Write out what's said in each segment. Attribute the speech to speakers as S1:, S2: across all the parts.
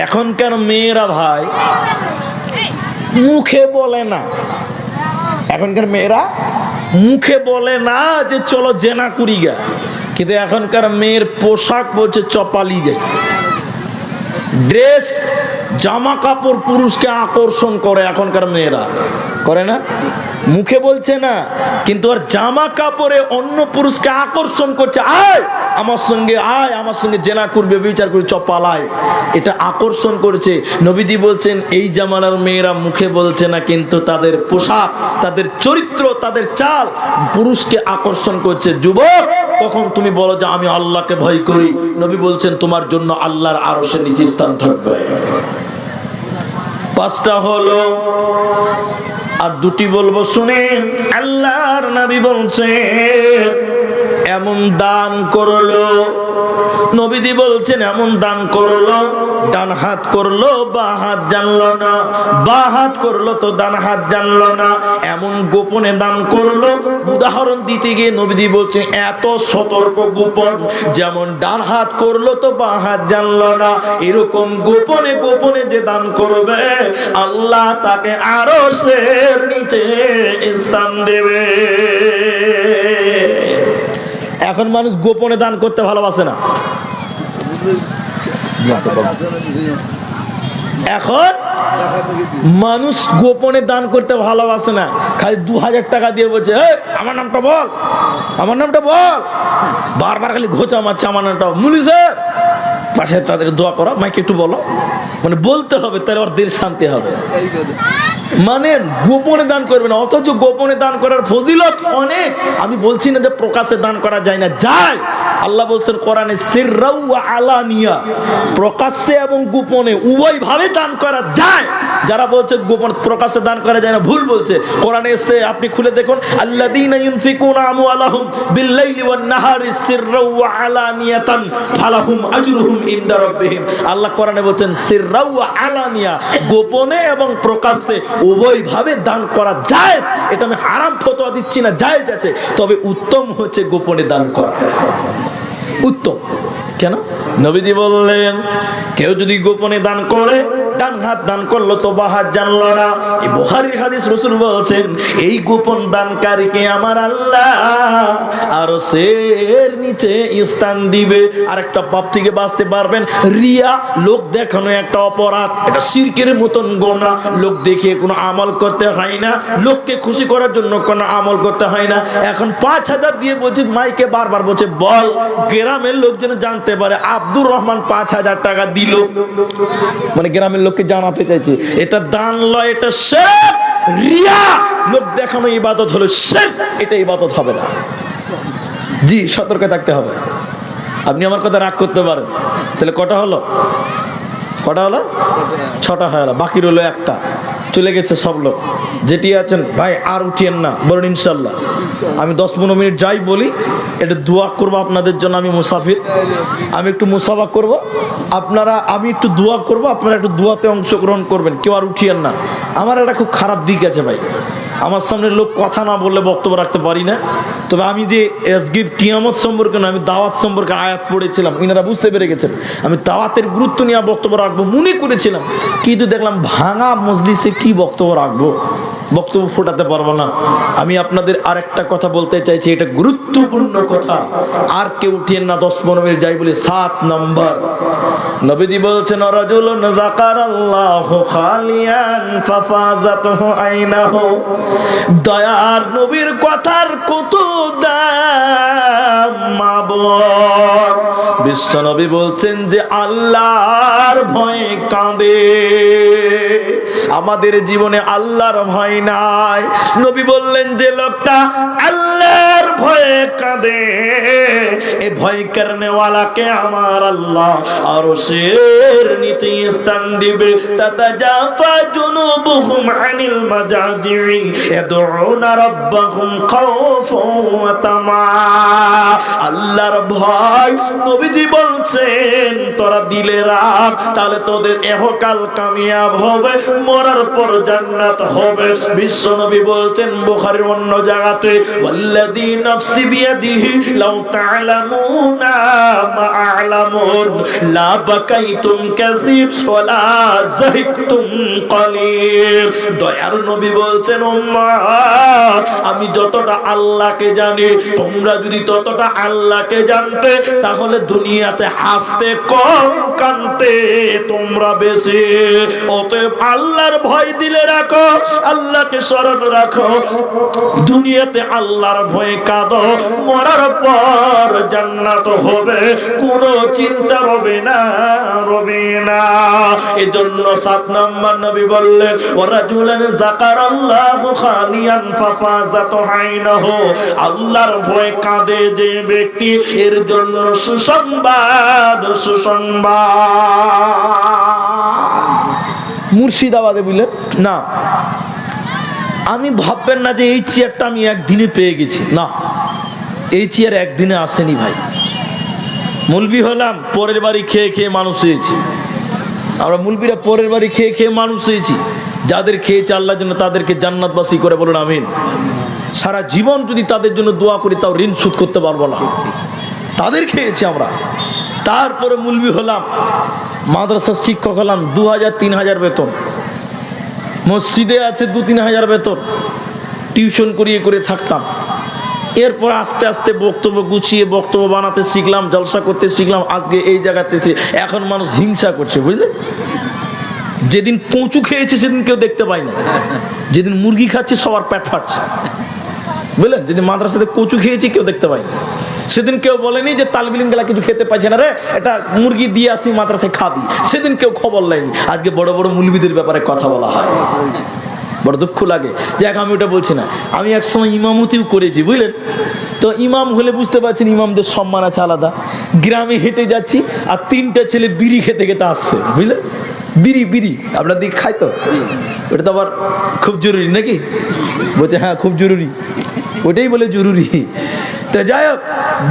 S1: এখনকার মেয়েরা ভাই মুখে বলে না, এখনকার মেয়েরা মুখে বলে না যে চলো জেনা করি গা, কিন্তু এখনকার মেয়ের পোশাক বলছে চপালি যায়। ড্রেস জামা কাপড় পুরুষকে আকর্ষণ করে এখনকার মেয়েরা, করে না? মুখে বলছে না, কিন্তু আর জামা কাপড়ে অন্য পুরুষকে আকর্ষণ করছে, আয় আমার সঙ্গে, আয় আমার সঙ্গে জেনা করবে, বিচার করে চপালায়, এটা আকর্ষণ করছে। নবীজি বলছেন এই জামানার মেয়েরা মুখে বলছে না, কিন্তু তাদের পোশাক, তাদের চরিত্র, তাদের চাল পুরুষকে আকর্ষণ করছে। যুবক, তখন তুমি বলো যে আমি আল্লাহকে ভয় করি, নবী বলছেন তোমার জন্য আল্লাহর আরশের নিচে স্থান থাকবে। পাঁচটা হলো, আর দুটি বলবো শুনেন। আল্লাহর নবী বলছেন এমন দান করলো, নবীজি বলছেন এমন দান করলো, ডান হাত করলো বা হাত জানলো না, বা হাত করলো তো ডান হাত জানলো না, এমন গোপনে দান করলো। উদাহরণ দিতে গিয়ে নবীজি বলছেন এত সতর্ক গোপন, যেমন ডান হাত করলো তো বা হাত জানলো না, এরকম গোপনে গোপনে যে দান করবে আল্লাহ তাকে আরশের নিচে স্থান দেবে। এখন মানুষ গোপনে দান করতে ভালোবাসে না, এখন মানুষ গোপনে দান করতে ভালোবাসে না, খালি 2000 টাকা দিয়ে বলছে আমার নামটা বল, আমার নামটা বল, বারবার খালি ঘোচা মারছে আমার নামটা। মুলিছে পাশে তাদের দোয়া করা, মাইকে একটু বলো, মানে বলতে হবে, তাহলে ওর দিল শান্তি হবে। মানে গোপনে দান করবে না, অথচ গোপনে দান করার ফজিলত অনেক। আমি বলছি না যে প্রকাশে দান করা যায় না, যায়। আল্লাহ বলছেন কোরআনে সিররাউ ওয়া আলানিয়া, প্রকাশ্যে এবং গোপনে উভয় ভাবে দান করা যায়। যারা বলছে গোপন প্রকাশ্যে দান করা যায় না, ভুল বলছে। কোরআনে এসে আপনি খুলে দেখুন, আল্লাযীনা ইউনফিকুনা আমওয়ালাহুম বিল-লাইলি ওয়ান-নাহারি সিররাউ ওয়া আলানিয়াতান ফালাহুম আজরুহুম ইনদা রাব্বিহিম। আল্লাহ কোরআনে বলছেন সিররাউ ওয়া আলানিয়া, গোপনে এবং প্রকাশ্যে উভয় ভাবে দান করা জায়েজ। এটা আমি হারাম ফতোয়া দিচ্ছি না, জায়েজ আছে, তবে উত্তম হচ্ছে গোপনে দান করা, উত্তম। কেন? নবীজি বললেন কেউ যদি গোপনে দান করে, ডান হাত দান করলো তো বাঁ হাত জানলো না, এই বুখারীর হাদিস। রাসূল বলছেন এই গোপন দানকারীকে আমার আল্লাহ আরশের নিচে স্থান দিবে। আরেকটা পাপ থেকে বাঁচতে পারবেন, রিয়া, লোক দেখানো একটা অপরাধ, এটা শিরকের মতন গুনাহ। লোক দেখিয়ে কোনো আমল করতে হয় না, লোককে খুশি করার জন্য কোনো আমল করতে হয় না। এখন 5000 দিয়ে বলছি, মাইকে বারবার বলছে বল, গ্রামের লোকজন জানতে পারে আব্দুর রহমান 5000 টাকা দিল, মানে গ্রামের লোককে জানাতে চাইছে এটা দান লয়, এটা শিরক, রিয়া, লোক দেখানো ইবাদত হলো শিরক, এটা ইবাদত হবে না। জি, সতর্ক থাকতে হবে। আপনি আমার কথা রাগ করতে পারেন, তাহলে কটা হলো? কটা হলো? 6টা হয়ে গেল, বাকি রইল একটা। চলে গেছে সব লোক। যেটি আছেন ভাই আর উঠিয়েন না, বলুন ইনশাল্লাহ। আমি 10-15 মিনিট যাই বলি, এটা দোয়া করবো আপনাদের জন্য। আমি মুসাফির, আমি একটু মুসাফা করব, আপনারা, আমি একটু দোয়া করব, আপনারা একটু দোয়াতে অংশগ্রহণ করবেন, কেউ আর উঠিয়েন না। আমার একটা খুব খারাপ দিক আছে ভাই, আমার সামনে লোক কথা না বললে বক্তব্য রাখতে পারি না। তবে আমি যে আজকে কিয়ামত সম্পর্কে না, আমি দাওয়াত সম্পর্কে আয়াত পড়েছিলাম, ইনারা বুঝতে পেরে গেছেন। আমি দাওয়াতের গুরুত্ব নিয়ে বক্তব্য রাখবো মনে করেছিলাম, কিন্তু দেখলাম ভাঙা মজলিসে কি বক্তব্য রাখবো, বক্তব্য ফোটাতে পারবো না। আমি আপনাদের আরেকটা কথা বলতে চাইছি, এটা গুরুত্বপূর্ণ কথা, আর কেউ উঠিয়েন না। 10-15 মিনিট যাই বলে 7 নম্বর, নবীজি বলছেন রাজুলুন যাকারাল্লাহু খালিয়ান ফাফাযাতহু আইনাহু। দয়ার নবীর কথার কত দাম মাবুদ। বিশ্ব নবী বলছেন যে আল্লাহর ভয়ে কাঁদে, আমাদের জীবনে আল্লাহর ভয় নাই। নবী বললেন যে লোকটা আল্লাহর ভয়ে কাঁদে, এই ভয় করনেওয়ালাকে আমার আল্লাহ আরশের নিচে স্থান দিবে। তাতাজাফা জুনুবুহুম আনিল মাজাজি'i ইয়াদউনা রাব্বাহুম খাওফান ওয়া তামা। আল্লাহর ভয় নবীজি বলছেন তোরা দিলে রাখ, তাহলে তোদের ইহকাল কামিয়াব হবে, মরার পর জান্নাত হবে। বিশ্বনবী বলছেন বুখারীর অন্য জায়গাতে, ওয়াল্লাযী নাফসি বিয়াদিহি লাউ তা'লামুনা মা আ'লামুন লা বাকাইতুম কাসীর ওয়া লা যাহিকতুম কলিল। দয়ার নবী বলছেন, উম্মাহ আমি যতটা আল্লাহকে জানি তোমরা যদি ততটা আল্লাহকে জানতে তাহলে দুনিয়াতে হাসতে কম কাঁদতে তোমরা বেশি। অতএব আল্লাহর ভয় দিলে রাখো, আল্লাহকে স্মরণ রাখো, দুনিয়াতে আল্লাহর ভয়ে কাঁদো, মরার পর জান্নাত হবে, কোনো চিন্তা রবে না, রবে না। এজন্য 7 নম্বর নবী বললেন, ওয়ারাজুলান যাকারাল্লাহু খালিয়ান ফাফাজাত আইনাহু, আল্লাহর ভয়ে কাঁদে যে ব্যক্তি এর জন্য সুসংবাদ, সুসংবাদ। মুর্শিদাবাদে বুঝলেন না, আমি ভাববেন না যে এই চেয়ারটা আমি একদিনে পেয়ে গেছি, না, এই চেয়ার একদিনে আসেনি ভাই। মুলবি হলাম, পরের বাড়ি খেয়ে খেয়ে মানুষ হয়েছি আমরা। মুলবিরা পরের বাড়ি খেয়ে খেয়ে মানুষ হয়েছি। যাদের খেয়েছে আল্লাহর জন্য তাদেরকে জান্নাতবাসী করে বলুন আমিন। সারা জীবন যদি তাদের জন্য দোয়া করি তাও ঋণ শোধ করতে পারবো না, তাদের খেয়েছি আমরা। তারপরে মুলবি হলাম, মাদ্রাসার শিক্ষক হলাম, 2000-3000 বেতন, মসজিদে আছে 2-3 হাজার বেতন, টিউশন করিয়ে করে থাকতাম। এরপর আস্তে আস্তে বক্তব্য গুছিয়ে বক্তব্য বানাতে শিখলাম, জলসা করতে শিখলাম, আজকে এই জায়গাতে। এখন মানুষ হিংসা করছে বুঝলেন। যেদিন কচু খেয়েছে সেদিন কেউ দেখতে পায় না, যেদিন মুরগি খাচ্ছে সবার পেট ফাটছে বুঝলেন। যেদিন মাদ্রাসাতে কচু খেয়েছে কেউ দেখতে পায় না, সেদিন কেউ বলেনি যে তালবিলিম গেলা কিছু খেতে পাইছে না রে, এটা মুরগি দিয়ে আসি মাদ্রাসায় খাবি, সেদিন কেউ খবর লাইনি। আজকে বড় বড় মুলবিদের ব্যাপারে কথা বলা হয়, বড় দুঃখ লাগে। যাক আমি ওটা বলছি না, আমি একসময় ইমামতিও করেছি বুঝলেন। তো ইমাম হলে বুঝতে পারছেন ইমামদের সম্মান আছে আলাদা। গ্রামে হেঁটে যাচ্ছি আর 3টা ছেলে বিড়ি খেতে খেতে আসছে বুঝলেন। বিড়ি বিড়ি আপনার দিকে খায় তো, ওটা তো আবার খুব জরুরি নাকি? বলছে হ্যাঁ খুব জরুরি, ওটাই বলে জরুরি। তো যাই হোক,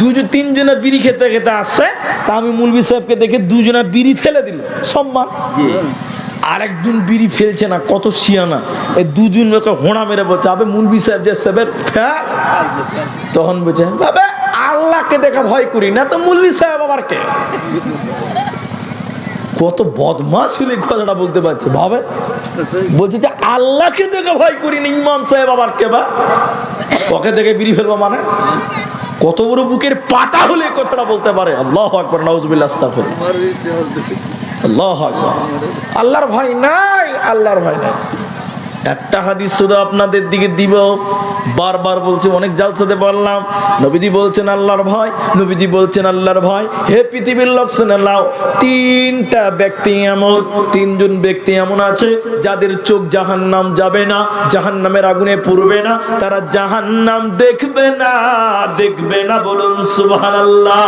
S1: 2-3 বিড়ি খেতে খেতে আসছে, তা আমি মুলবি সাহেবকে দেখে 2 বিড়ি ফেলে দিল, সম্মান। আরেকজন বিড়ি ফেলছে না, কত শিয়ানা, এই 2 লোকে হোঁড়া মেরে বলছে, আবে মুলবি সাহেব যে সেবের ফেল। তখন বলছে বাবা আল্লাহকে দেখা ভয় করি না, তো মুলবি সাহেব আবার কে? কত বদমাশ হলে কথাটা বলতে পারছে ভাবে। বলছে যে আল্লাহকে দেখে ভয় করি না, ইমাম সাহেব আবার কে? বা ওকে দেখে বিড়ি ফেলবো মানে? কত বড় বুকের পাটা হলে কথাটা বলতে পারে? আল্লাহু আকবার, নাউজুবিল্লাহ, আস্তাগফিরুল্লাহ, আল্লাহু আকবার। আল্লাহর ভয় নাই, আল্লাহর ভয় নাই। একটা হাদিস শুধু আপনাদের দিকে দিব, বারবার বলছে, অনেক জালসাতে বললাম। নবীজি বলছেন আল্লাহর ভয়, নবীজি বলছেন আল্লাহর ভয়। হে পৃথিবীর লোক শুনে নাও, 3টা ব্যক্তি এমন, 3জন ব্যক্তি এমন আছে যাদের চোখ জাহান্নাম যাবে না, জাহান্নামের আগুনে পুড়বে না, তারা জাহান্নাম দেখবে না, দেখবে না, বলুন সুবহানাল্লাহ।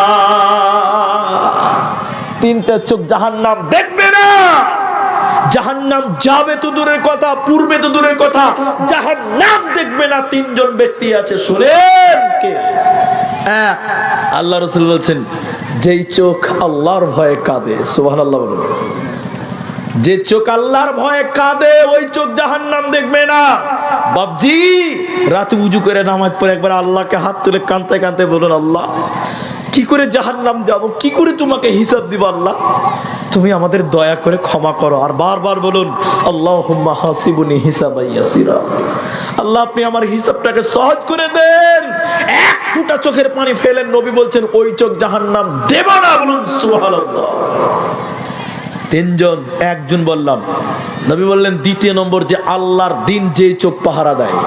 S1: 3টা চোখ জাহান্নাম দেখবে না, জাহান্নাম যাবে তো দূরের কথা, পূর্বে তো দূরের কথা, জাহান্নাম দেখবে না। 3জন ব্যক্তি আছে, শুনেন কে? আল্লাহ রাসূল বলছেন, যেই চোখ আল্লাহর ভয়ে কাঁদে, সুবহানাল্লাহ বলুন। যে চোখ আল্লাহর ভয়ে কাঁদে ওই চোখ জাহান্নাম দেখবে না। বাপজি রাতে উজু করে নামাজ পড়ে একবার আল্লাহকে হাত তুলে কাঁদতে কাঁদতে বলুন, আল্লাহ কি করে জাহান্নাম যাব, কি করে তোমাকে হিসাব দিব, আল্লাহ তুমি আমাদের দয়া করে ক্ষমা করো। আর বারবার বলুন, আল্লাহুম্মা হাসিবুনি হিসাবান ইয়াসিরা, আল্লাহ আপনি আমার হিসাবটাকে সহজ করে দেন। 1 ফোঁটা চোখের পানি ফেলেন, নবী বলছেন ওই চোখ জাহান্নাম দেব না, বলুন সুবহানাল্লাহ। 3জন, একজন বললাম, নবী বললেন 2 নম্বর যে আল্লাহর দিন যে চোখ পাহারা দেয়।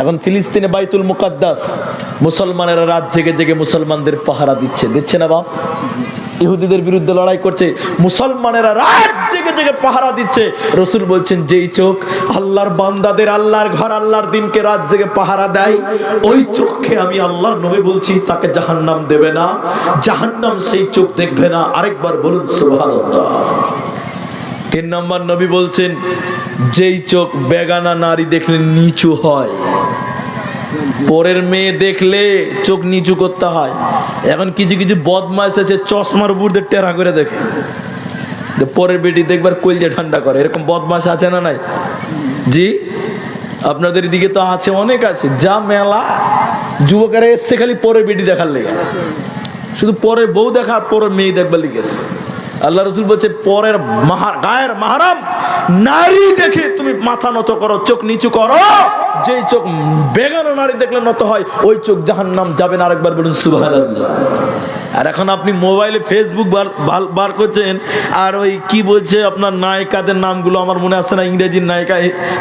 S1: এখন ফিলিস্তিনে বাইতুল মুকাদ্দাস মুসলমানেরা রাত জেগে জেগে মুসলমানদের পাহারা দিচ্ছে, দিচ্ছে না বাপ? ইহুদিদের বিরুদ্ধে লড়াই করছে, মুসলমানেরা রাত জেগে জেগে পাহারা দিচ্ছে। রাসূল বলছেন যেই চোখ আল্লাহর বান্দাদের, আল্লাহর ঘর, আল্লাহর দিনকে রাত জেগে পাহারা দেয়, ওই চোখকে আমি আল্লাহর নবী বলছি তাকে জাহান্নাম দেবে না, জাহান্নাম সেই চোখ দেখবে না। আরেকবার বলুন সুবহানাল্লাহ। 3 নম্বর নবী বলছেন যেই চোখ বেগানা নারী দেখলে নিচু হয়, পরের মেয়ে দেখলে চোখ নিচু করতে হয়। এখন কিছু কিছু বদমাইশ আছে চশমার উপর দিয়ে টেরা করে দেখে, পরের বেটি দেখবার কলজা ঠান্ডা করে, এরকম বদমাশ আছে না নাই? জি, আপনাদের দিকে তো আছে, অনেক আছে। যা মেলা যুবকেরা এসছে খালি পরের বেটি দেখার লেগে, শুধু পরের বউ দেখা আর পরের মেয়ে দেখবার লেগেছে। আল্লাহ রসুল বলছে পরের গায়ের মাহারাম নারী দেখে তুমি মাথা নত করো, চোখ নিচু করো। যেই চোখ বেগানো নারী দেখলে নত হয়, ওই চোখ জাহান্নাম যাবে না। আরেকবার বলুন সুবহানাল্লাহ। আর এখন আপনি মোবাইলে ফেসবুক বার করছেন, আর ওই কি বলছে আপনার নায়িকাদের নামগুলো আমার মনে আসছে না, ইংরেজির নায়িকা,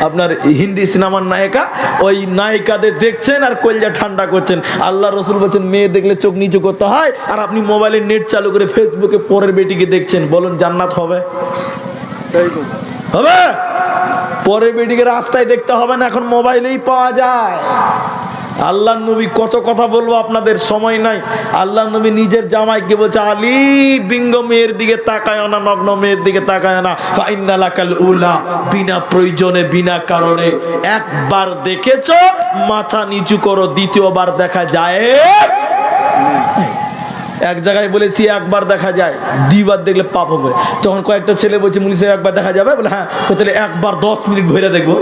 S1: আপনার হিন্দি সিনেমার নায়িকা, ওই নায়িকাদের দেখছেন আর কলজা ঠান্ডা করছেন। আল্লাহ রসুল বলছেন মেয়ে দেখলে চোখ নিচু করতে হয়, আর আপনি মোবাইলে নেট চালু করে ফেসবুকে পরের বেটিকে দেখছেন। বলুন জান্নাত হবে? হবে? পরের বেটিকে রাস্তায় দেখতে হবে না, এখন মোবাইলেই পাওয়া যায়। আল্লাহ নবী কত কথা বলবো, আপনাদের সময় নাই। আল্লাহ নবী নিজের জামাইকে বলছে, আলী বিঙ্গ মেয়ের দিকে তাকায় না, নগ্ন মেয়ের দিকে তাকায় না। ফাইন্না লাকাল উলা, বিনা প্রয়োজনে বিনা কারণে একবার দেখেছো, মাথা নিচু করো, দ্বিতীয়বার দেখা যায়। এক জায়গায় বলেছি একবার দেখা যায়, দুইবার দেখলে পাপ হবে। তখন কয়েকটা ছেলে বলছে মুলি সাহেব একবার দেখা যাবে, বলে হ্যাঁ, তাহলে একবার 10 মিনিট ভরে দেখবো।